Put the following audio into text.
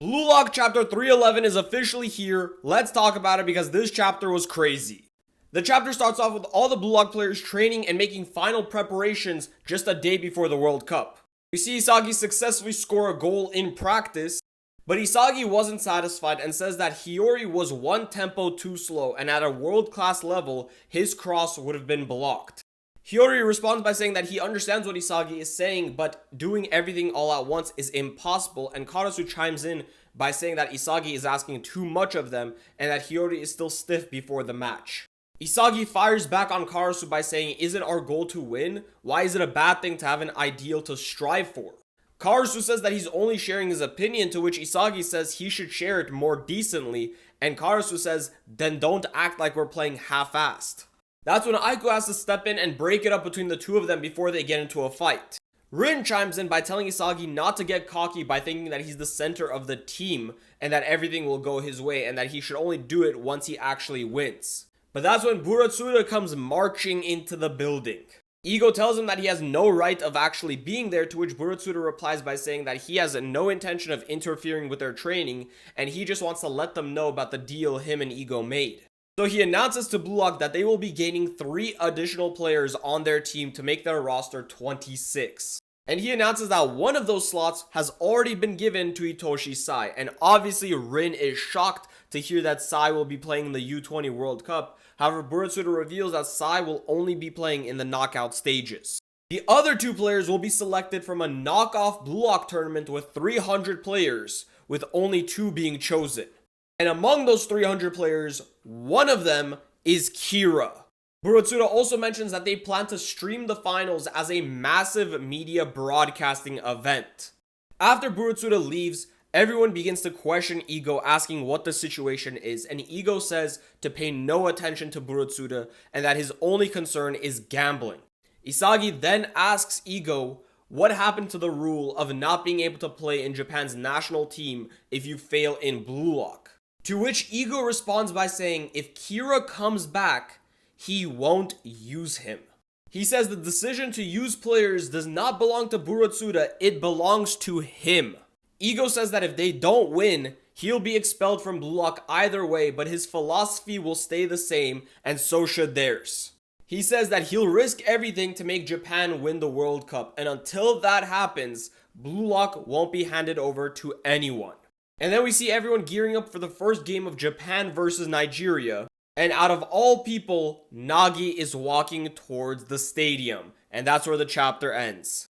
Blue Lock chapter 311 is officially here. Let's talk about it because this chapter was crazy. The chapter starts off with all the Blue Lock players training and making final preparations just a day before the World Cup. We see Isagi successfully score a goal in practice, but Isagi wasn't satisfied and says that Hiyori was one tempo too slow and at a world-class level, his cross would have been blocked. Hiyori responds by saying that he understands what Isagi is saying, but doing everything all at once is impossible, and Karasu chimes in by saying that Isagi is asking too much of them and that Hiyori is still stiff before the match. Isagi fires back on Karasu by saying, "Isn't our goal to win? Why is it a bad thing to have an ideal to strive for?" Karasu says that he's only sharing his opinion, to which Isagi says he should share it more decently, and Karasu says, "Then don't act like we're playing half-assed." That's when Aiko has to step in and break it up between the two of them before they get into a fight. Rin chimes in by telling Isagi not to get cocky by thinking that he's the center of the team and that everything will go his way and that he should only do it once he actually wins. But that's when Buratsura comes marching into the building. Igo tells him that he has no right of actually being there, to which Buratsura replies by saying that he has no intention of interfering with their training and he just wants to let them know about the deal him and Igo made. So he announces to Blue Lock that they will be gaining 3 additional players on their team to make their roster 26. And he announces that one of those slots has already been given to Hitoshi Sai. And obviously Rin is shocked to hear that Sai will be playing in the U20 World Cup. However, Buratsura reveals that Sai will only be playing in the knockout stages. The other 2 players will be selected from a knockoff Blue Lock tournament with 300 players, with only 2 being chosen. And among those 300 players, one of them is Kira. Buratsura also mentions that they plan to stream the finals as a massive media broadcasting event. After Buratsura leaves, everyone begins to question Igo, asking what the situation is, and Igo says to pay no attention to Buratsura and that his only concern is gambling. Isagi then asks Igo what happened to the rule of not being able to play in Japan's national team if you fail in Blue Lock. To which Igo responds by saying if Kira comes back, he won't use him. He says the decision to use players does not belong to Buratsura, it belongs to him. Igo says that if they don't win, he'll be expelled from Blue Lock either way, but his philosophy will stay the same, and so should theirs. He says that he'll risk everything to make Japan win the World Cup, and until that happens, Blue Lock won't be handed over to anyone. And then we see everyone gearing up for the first game of Japan versus Nigeria. And out of all people, Nagi is walking towards the stadium. And that's where the chapter ends.